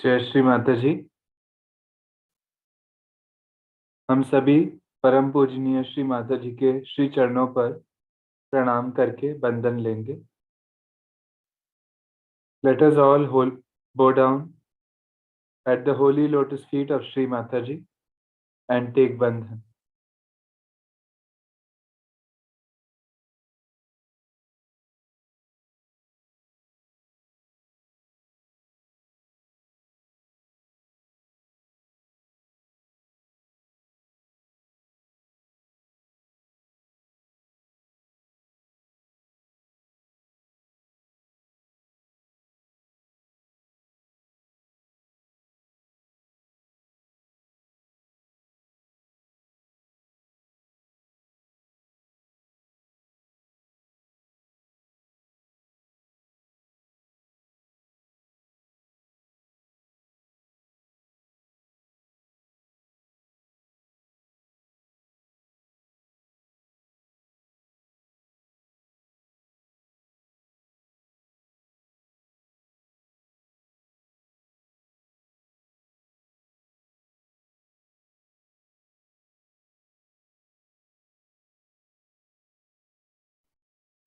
जय श्री माता जी। हम सभी परम पूजनीय श्री माता जी के श्री चरणों पर प्रणाम करके बंदन लेंगे। Let us all bow down at the holy lotus feet of Shri Mataji and take bandhan.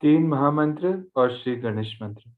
तीन महामंत्र और श्री गणेश मंत्र।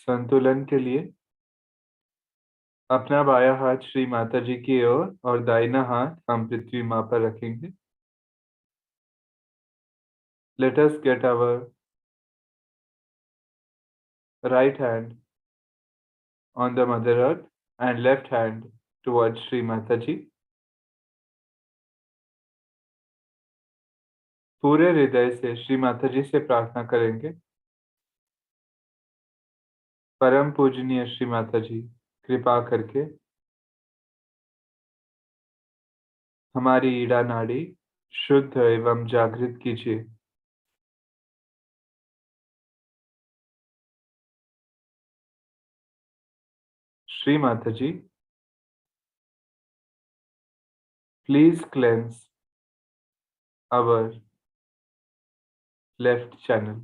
संतुलन के लिए अपना बायां हाथ श्री माता जी की ओर और दाहिना हाथ हम पृथ्वी माँ पर रखेंगे. Let us get our right hand on the Mother Earth and left hand towards Shri Mataji. पूरे हृदय से श्री माताजी से प्रार्थना करेंगे. परम पूजनीय श्री माताजी, कृपा करके हमारी ईड़ा नाड़ी शुद्ध एवं जागृत कीजिए. श्री माताजी, please cleanse our left channel.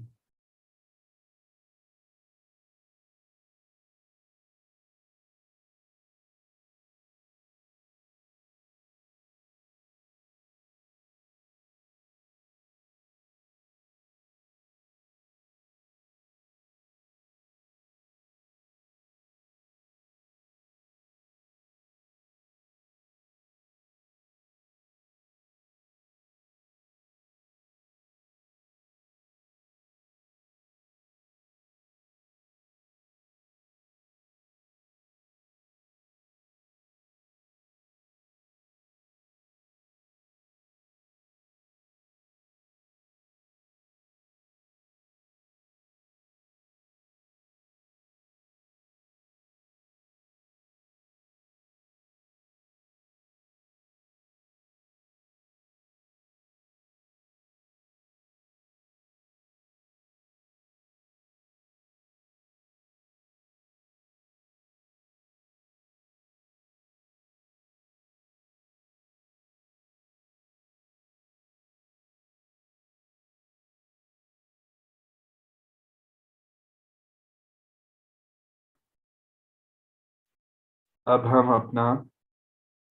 अब हम अपना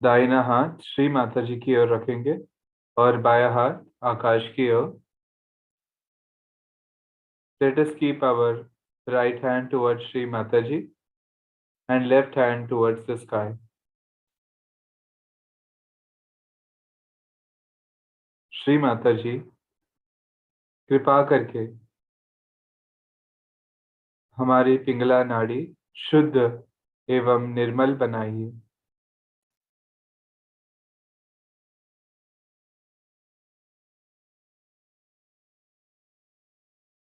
दाहिना हाथ श्री माताजी की ओर रखेंगे और बायां हाथ आकाश की ओर. Let us keep our right hand towards Shri Mataji and left hand towards the sky. Shri माताजी, कृपा करके हमारी पिंगला नाड़ी शुद्ध एवं निर्मल बनाइए.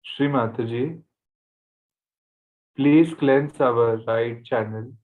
श्री माताजी, please cleanse our right channel.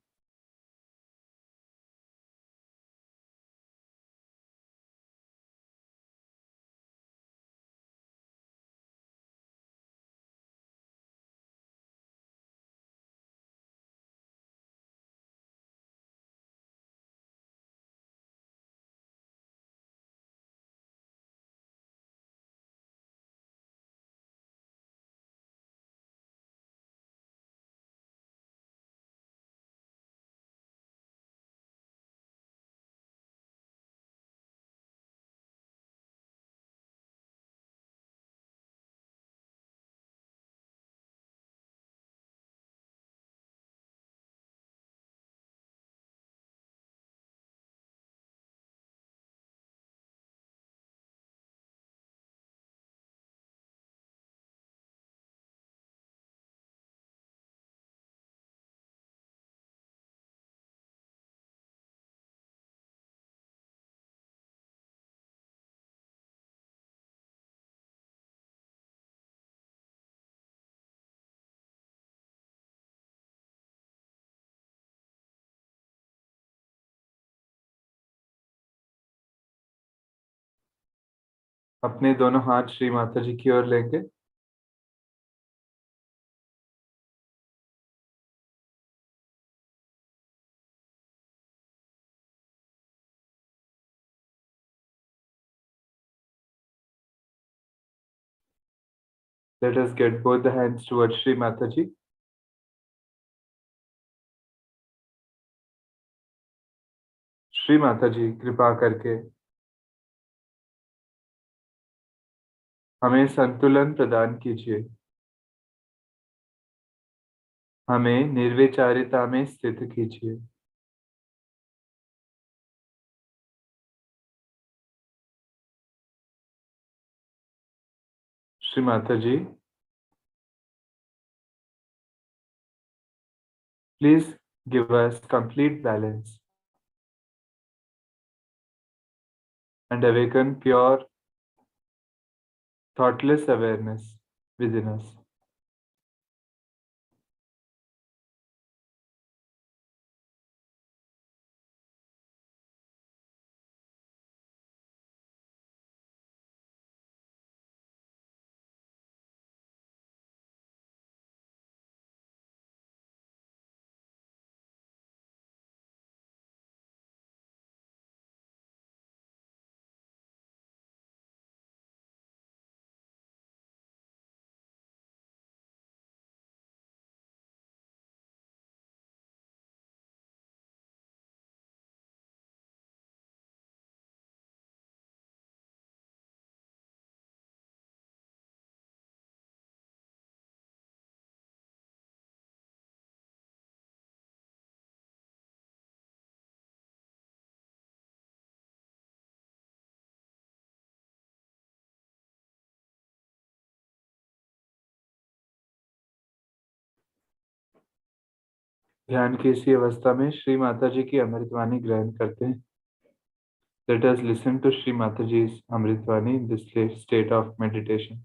अपने दोनों हाथ श्री माताजी की ओर लेंगे. Let us get both the hands towards Shri Mataji. Shri माताजी, कृपा करके हमें संतुलन प्रदान कीजिए. हमें निर्विचारिता में स्थित कीजिए। श्री माता जी, please give us complete balance and awaken pure, thoughtless awareness within us. ध्यान की इसी अवस्था में श्री माता जी की अमृतवाणी ग्रहण करते हैं। Let us listen to Shri Mataji's Amritvani in this state of meditation.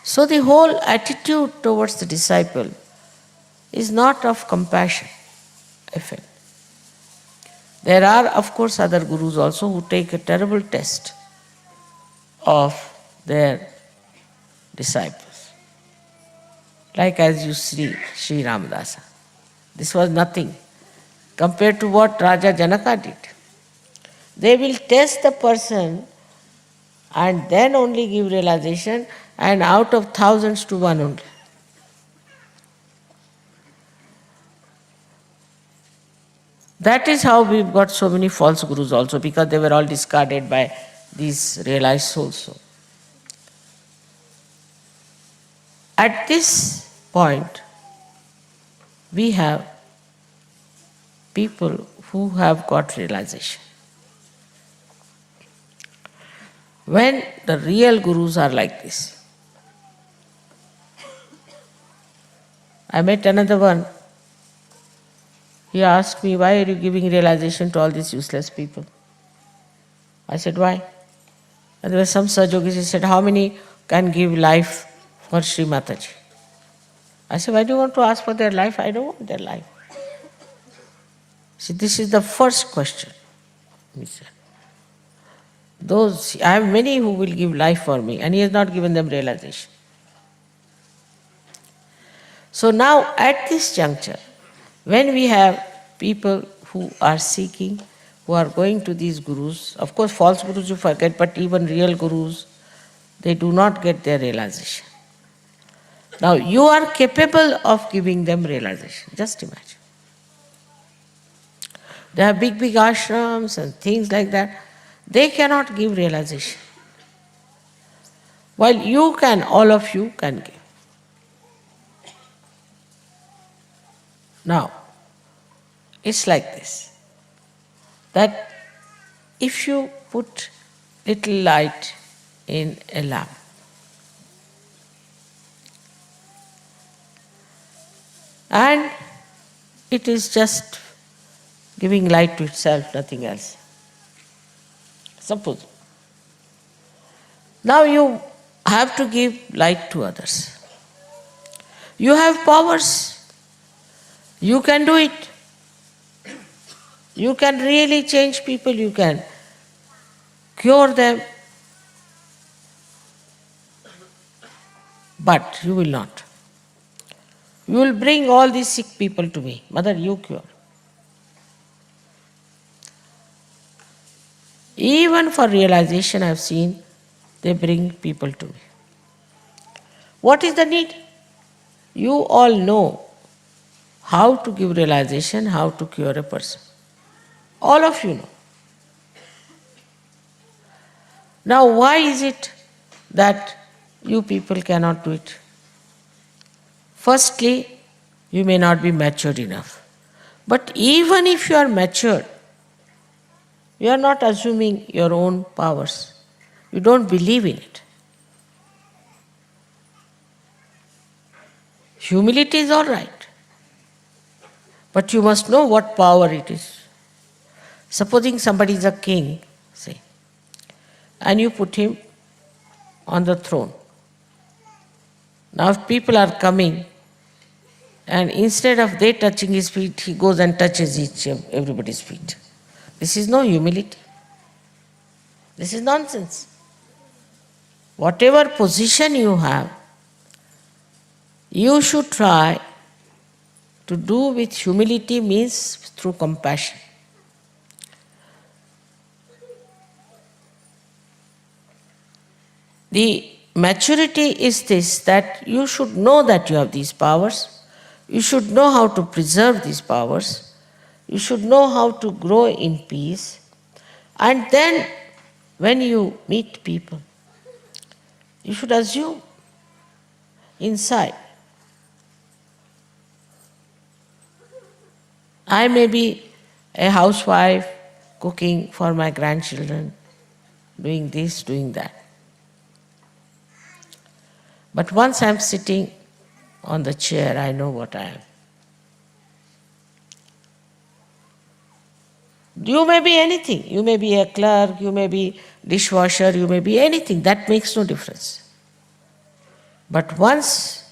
So the whole attitude towards the disciple is not of compassion, I feel. There are, of course, other gurus also who take a terrible test of their disciples. Like as you see, Sri Ramadasa. This was nothing compared to what Raja Janaka did. They will test the person and then only give realization, and out of thousands to one only. That is how we've got so many false gurus also, because they were all discarded by these realized souls. So, at this point, we have people who have got realization. When the real gurus are like this, I met another one. He asked me, why are you giving realization to all these useless people? I said, why? And there were some Sahajogis, he said, how many can give life for Sri Mataji? I said, why do you want to ask for their life? I don't want their life. See, this is the first question. He said, I have many who will give life for me, and he has not given them realization. So now, at this juncture, when we have people who are seeking, who are going to these gurus, of course false gurus you forget, but even real gurus, they do not get their realization. Now you are capable of giving them realization, just imagine. They have big ashrams and things like that. They cannot give realization. While you can, all of you can give. Now, it's like this, that if you put little light in a lamp, and it is just giving light to itself, nothing else. Suppose. Now you have to give light to others. You have powers. You can do it. You can really change people. You can cure them. But you will not. You will bring all these sick people to me. Mother, you cure. Even for realization, I have seen they bring people to me. What is the need? You all know how to give realization, how to cure a person. All of you know. Now, why is it that you people cannot do it? Firstly, you may not be matured enough. But even if you are matured, you are not assuming your own powers. You don't believe in it. Humility is all right. But you must know what power it is. Supposing somebody is a king, say, and you put him on the throne. Now if people are coming, and instead of they touching his feet, he goes and touches everybody's feet. This is no humility. This is nonsense. Whatever position you have, you should try to do with humility, means through compassion. The maturity is this, that you should know that you have these powers, you should know how to preserve these powers, you should know how to grow in peace, and then when you meet people, you should assume inside, I may be a housewife cooking for my grandchildren, doing this, doing that. But once I'm sitting on the chair, I know what I am. You may be anything. You may be a clerk, you may be dishwasher, you may be anything. That makes no difference. But once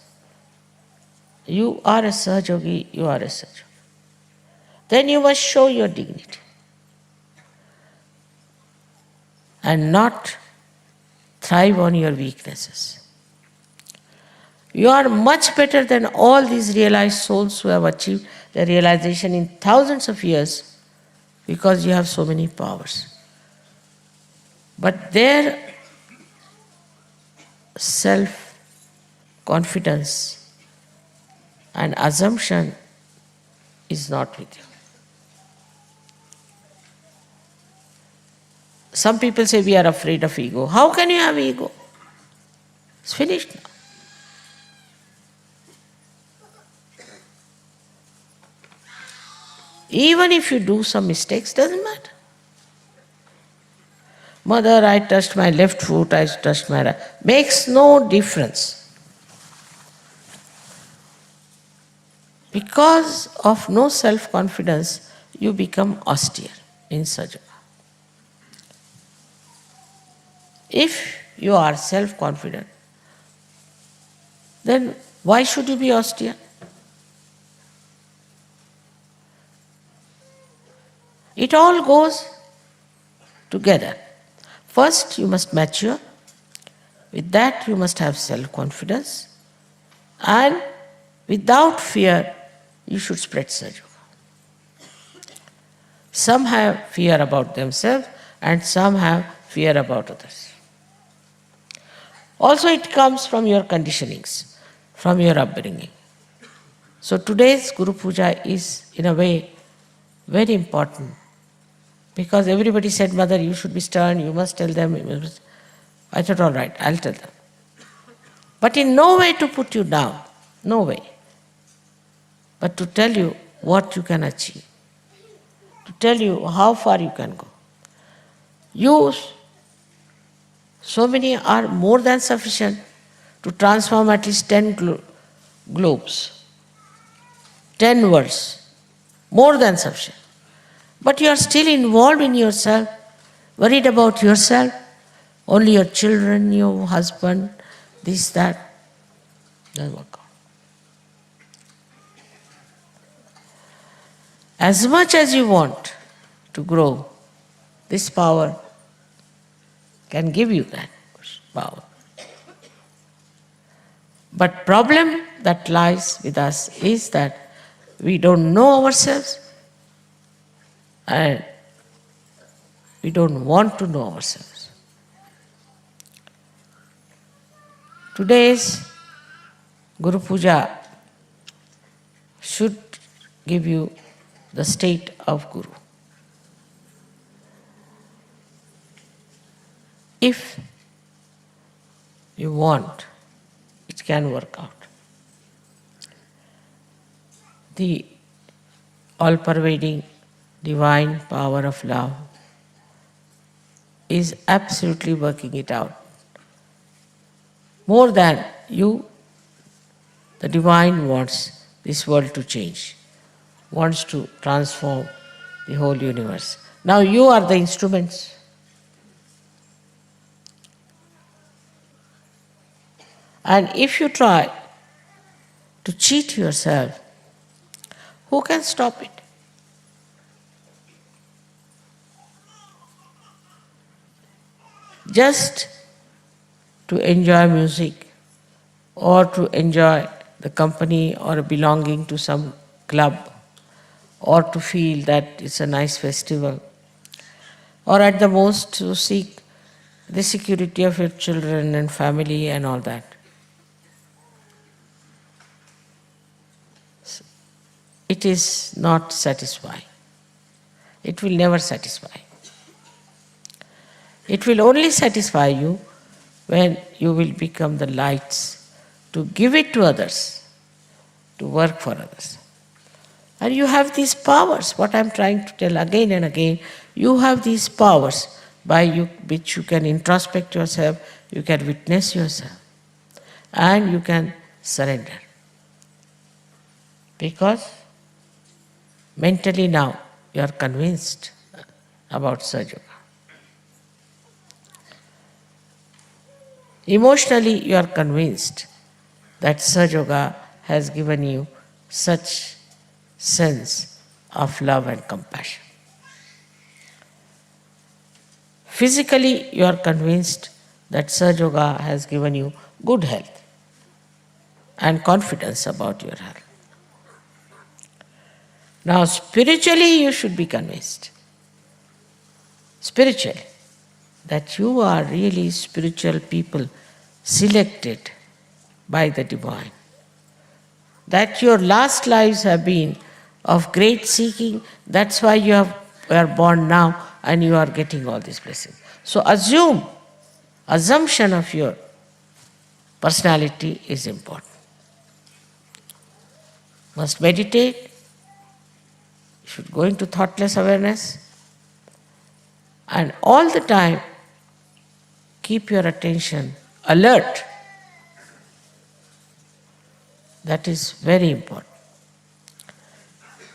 you are a Sahaja, you are a Sahaja. Then you must show your dignity and not thrive on your weaknesses. You are much better than all these realized souls who have achieved their realization in thousands of years because you have so many powers. But their self-confidence and assumption is not with you. Some people say we are afraid of ego. How can you have ego? It's finished now. Even if you do some mistakes, doesn't matter. Mother, I touched my left foot, I touched my right. Makes no difference. Because of no self-confidence, you become austere in Sahaja. If you are self-confident, then why should you be austere? It all goes together. First, you must mature. With that, you must have self-confidence. And without fear, you should spread Sahaja. Some have fear about themselves and some have fear about others. Also, it comes from your conditionings, from your upbringing. So today's Guru Puja is, in a way, very important. Because everybody said, Mother, you should be stern, you must tell them. I thought, all right, I'll tell them. But in no way to put you down, no way. But to tell you what you can achieve, to tell you how far you can go. You, so many are more than sufficient to transform at least 10 globes, 10 worlds, more than sufficient. But you are still involved in yourself, worried about yourself, only your children, your husband, this, that. Doesn't work out. As much as you want to grow, this power can give you that power. But problem that lies with us is that we don't know ourselves and we don't want to know ourselves. Today's Guru Puja should give you the state of Guru. If you want, it can work out. The all-pervading divine power of love is absolutely working it out. More than you, the divine wants this world to change, wants to transform the whole universe. Now you are the instruments. And if you try to cheat yourself, who can stop it? Just to enjoy music or to enjoy the company or belonging to some club or to feel that it's a nice festival or at the most to seek the security of your children and family and all that. It is not satisfying. It will never satisfy. It will only satisfy you when you will become the lights to give it to others, to work for others. And you have these powers, what I'm trying to tell again and again, you have these powers which you can introspect yourself, you can witness yourself, and you can surrender. Because mentally now you are convinced about Sahaja. Emotionally you are convinced that Sahaja has given you such sense of love and compassion. Physically you are convinced that Sahaja has given you good health and confidence about your health. Now spiritually you should be convinced. Spiritually. That you are really spiritual people selected by the divine. That your last lives have been of great seeking, that's why you are born now and you are getting all these blessings. So assumption of your personality is important. Must meditate, you should go into thoughtless awareness, and all the time keep your attention alert. That is very important.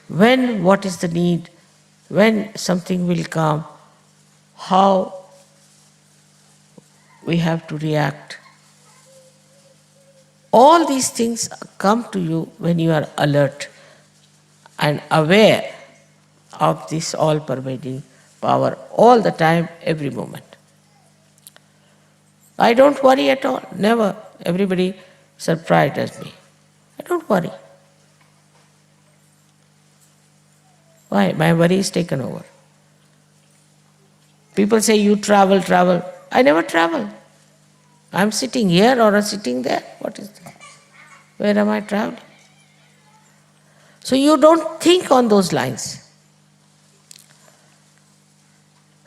When, what is the need, when something will come, how we have to react. All these things come to you when you are alert and aware of this all-pervading power all the time, every moment. I don't worry at all, never. Everybody surprises me. I don't worry. Why? My worry is taken over. People say, you travel. I never travel. I'm sitting here or I'm sitting there. What is that? Where am I traveling? So you don't think on those lines.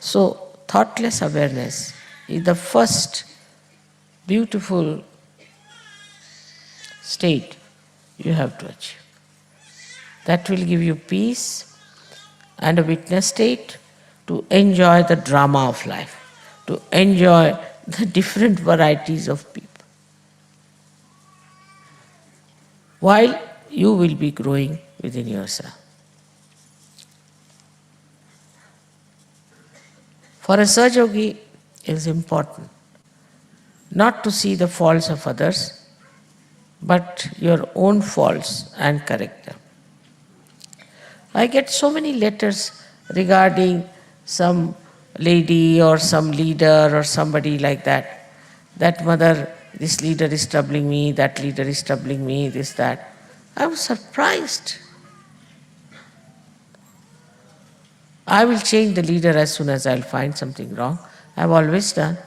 So thoughtless awareness is the first beautiful state you have to achieve. That will give you peace and a witness state to enjoy the drama of life, to enjoy the different varieties of people, while you will be growing within yourself. For a Sahaja Yogi, it is important not to see the faults of others, but your own faults and correct them. I get so many letters regarding some lady or some leader or somebody like that. That mother, this leader is troubling me, that leader is troubling me, this, that. I was surprised. I will change the leader as soon as I'll find something wrong. I've always done.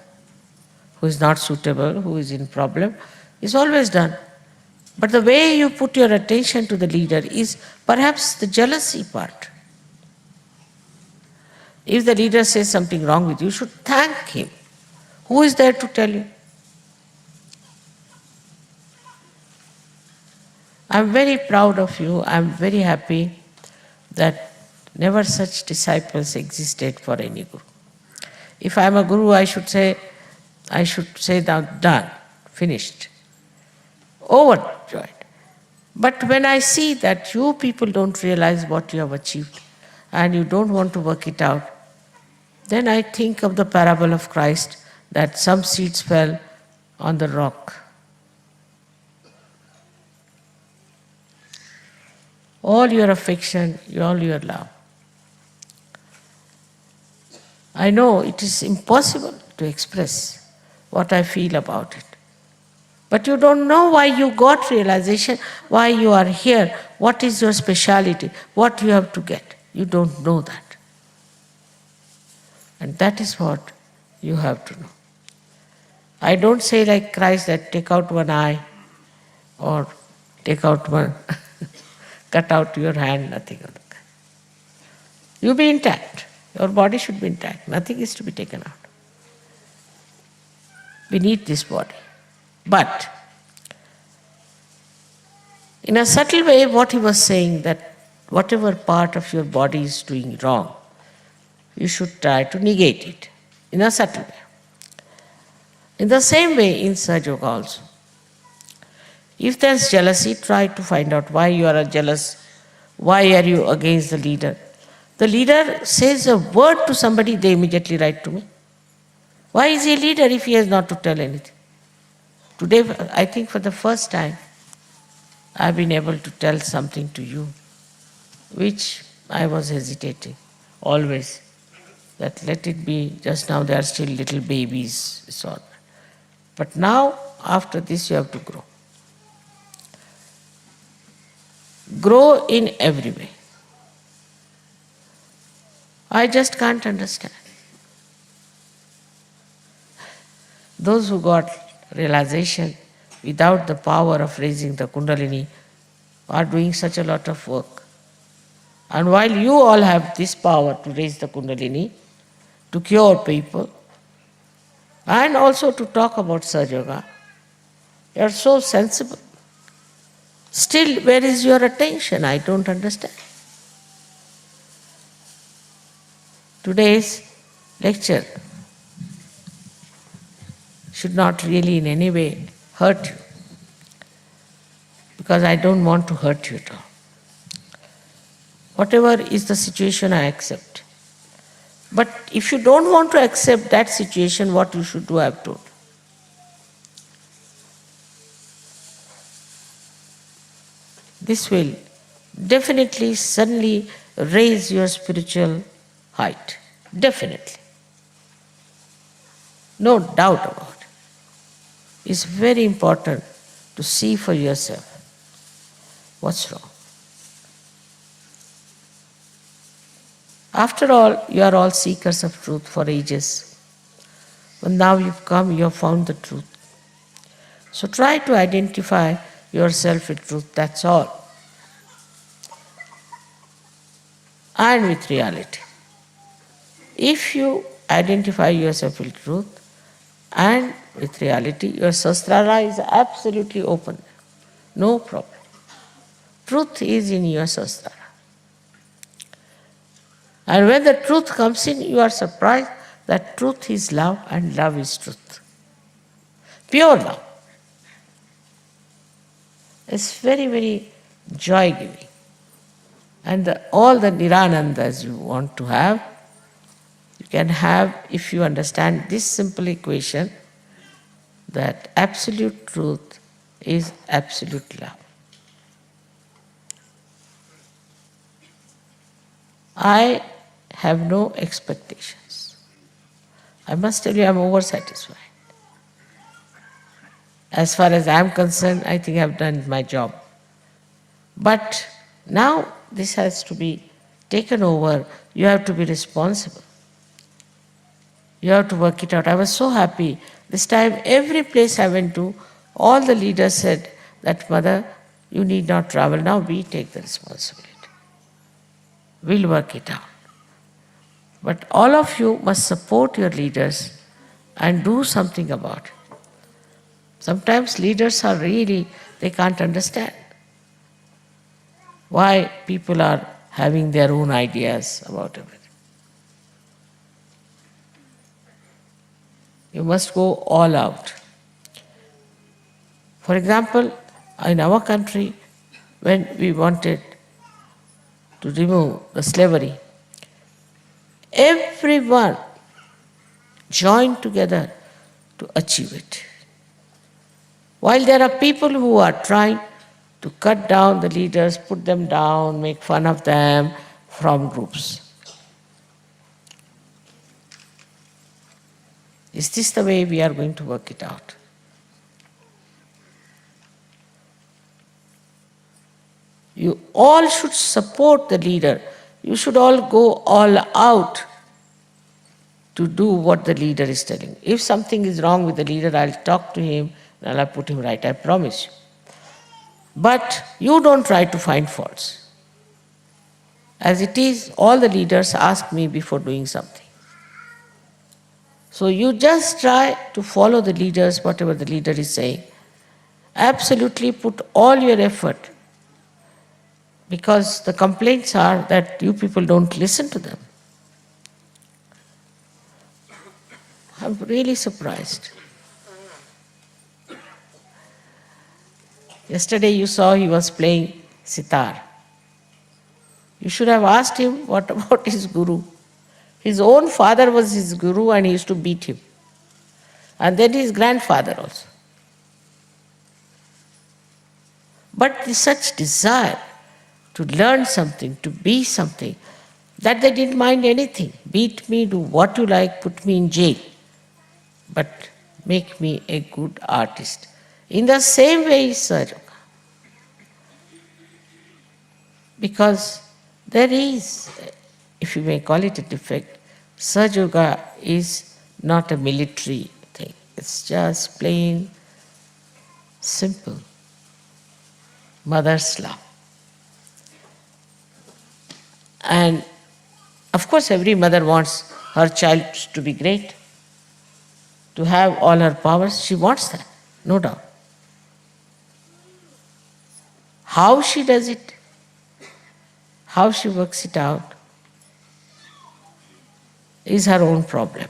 Who is not suitable, who is in problem, is always done. But the way you put your attention to the leader is perhaps the jealousy part. If the leader says something wrong with you, you should thank him. Who is there to tell you? I'm very proud of you. I'm very happy that never such disciples existed for any guru. If I'm a guru, I should say now done, finished, overjoyed. But when I see that you people don't realize what you have achieved and you don't want to work it out, then I think of the parable of Christ that some seeds fell on the rock. All your affection, all your love. I know it is impossible to express what I feel about it. But you don't know why you got realization, why you are here, what is your speciality, what you have to get. You don't know that. And that is what you have to know. I don't say like Christ that take out one eye or take out one, cut out your hand, nothing of that kind. You be intact. Your body should be intact. Nothing is to be taken out. We need this body. But in a subtle way, what he was saying that whatever part of your body is doing wrong, you should try to negate it in a subtle way. In the same way, in Sahaja Yoga also. If there's jealousy, try to find out why you are jealous, why are you against the leader. The leader says a word to somebody, they immediately write to me. Why is he a leader if he has not to tell anything? Today, I think for the first time, I've been able to tell something to you, which I was hesitating always. That let it be, just now they are still little babies, so on. But now, after this, you have to grow. Grow in every way. I just can't understand. Those who got realization without the power of raising the Kundalini are doing such a lot of work. And while you all have this power to raise the Kundalini, to cure people, and also to talk about Sahaja Yoga, you are so sensible. Still, where is your attention? I don't understand. Today's lecture should not really in any way hurt you, because I don't want to hurt you at all. Whatever is the situation, I accept. But if you don't want to accept that situation, what you should do, I have told. This will definitely, suddenly raise your spiritual height. Definitely. No doubt about it. It's very important to see for yourself what's wrong. After all, you are all seekers of truth for ages. But now you've come, you have found the truth. So try to identify yourself with truth, that's all. And with reality. If you identify yourself with truth and with reality, your sastra is absolutely open. No problem. Truth is in your sastra. And when the truth comes in, you are surprised that truth is love and love is truth. Pure love. It's very, very joy-giving. And all the niranandas you want to have, you can have if you understand this simple equation that absolute truth is absolute love. I have no expectations. I must tell you, I'm oversatisfied. As far as I'm concerned, I think I've done my job. But now this has to be taken over. You have to be responsible. You have to work it out. I was so happy. This time, every place I went to, all the leaders said that, Mother, you need not travel now, we take the responsibility. We'll work it out. But all of you must support your leaders and do something about it. Sometimes leaders are really, they can't understand. Why people are having their own ideas about everything. You must go all out. For example, in our country, when we wanted to remove the slavery, everyone joined together to achieve it. While there are people who are trying to cut down the leaders, put them down, make fun of them from groups. Is this the way we are going to work it out? You all should support the leader. You should all go all out to do what the leader is telling. If something is wrong with the leader, I'll talk to him and I'll put him right, I promise you. But you don't try to find faults. As it is, all the leaders ask me before doing something. So you just try to follow the leaders, whatever the leader is saying. Absolutely put all your effort, because the complaints are that you people don't listen to them. I'm really surprised. Yesterday you saw he was playing sitar. You should have asked him what about his guru. His own father was his guru and he used to beat him. And then his grandfather also. But such desire to learn something, to be something, that they didn't mind anything. Beat me, do what you like, put me in jail, but make me a good artist. In the same way is Sahaja. Because there is, if you may call it a defect, Sahaja is not a military thing. It's just plain, simple, mother's love. And of course, every mother wants her child to be great, to have all her powers. She wants that, no doubt. How she does it, how she works it out, is her own problem.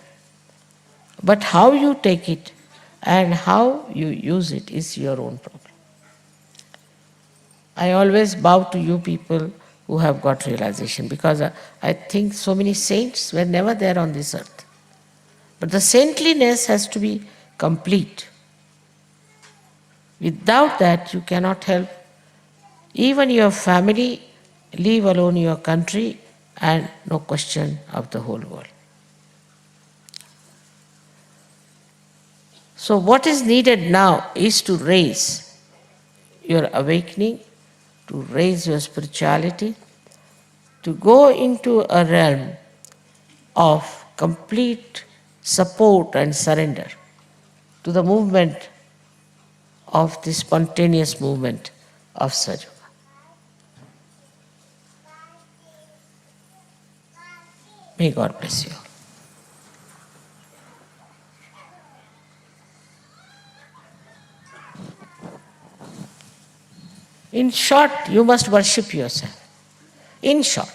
But how you take it and how you use it is your own problem. I always bow to you people who have got realization, because I think so many saints were never there on this earth. But the saintliness has to be complete. Without that, you cannot help even your family, leave alone your country, and no question of the whole world. So what is needed now is to raise your awakening, to raise your spirituality, to go into a realm of complete support and surrender to the movement of the spontaneous movement of Sahaja. May God bless you. In short, you must worship yourself. In short.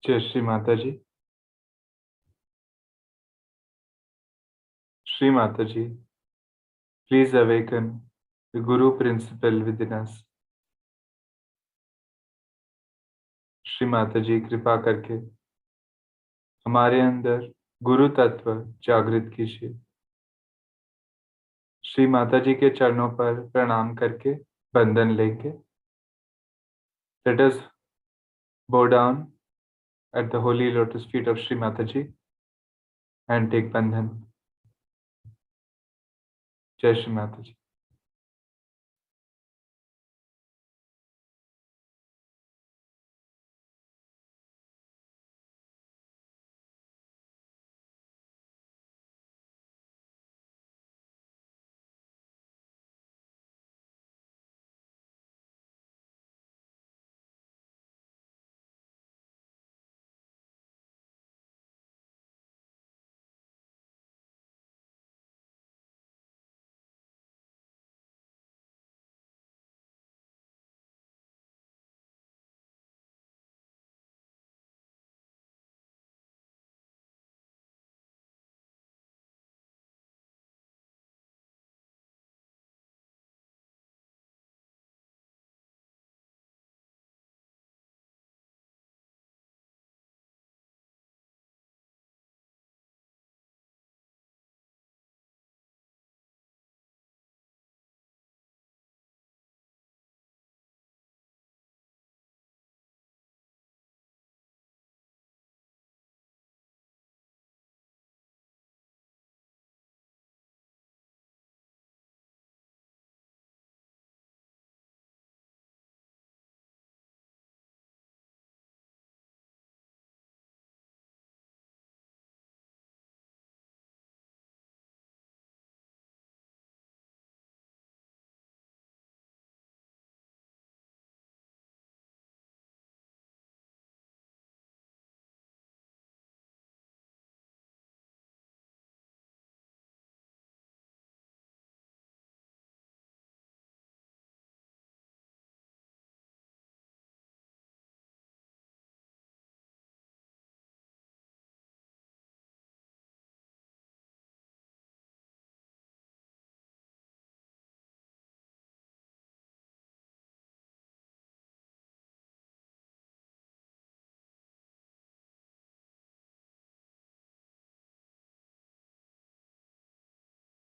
जय श्री माता जी। Shri Mataji, please awaken the Guru principle within us. Shri Mata जी कृपा करके हमारे अंदर गुरु तत्व जागृत कीजिए। श्री माता जी के चरणों पर प्रणाम करके बंधन लेके let us bow down at the holy lotus feet of Shri Mataji and take bandhan. Jai Shri Mataji.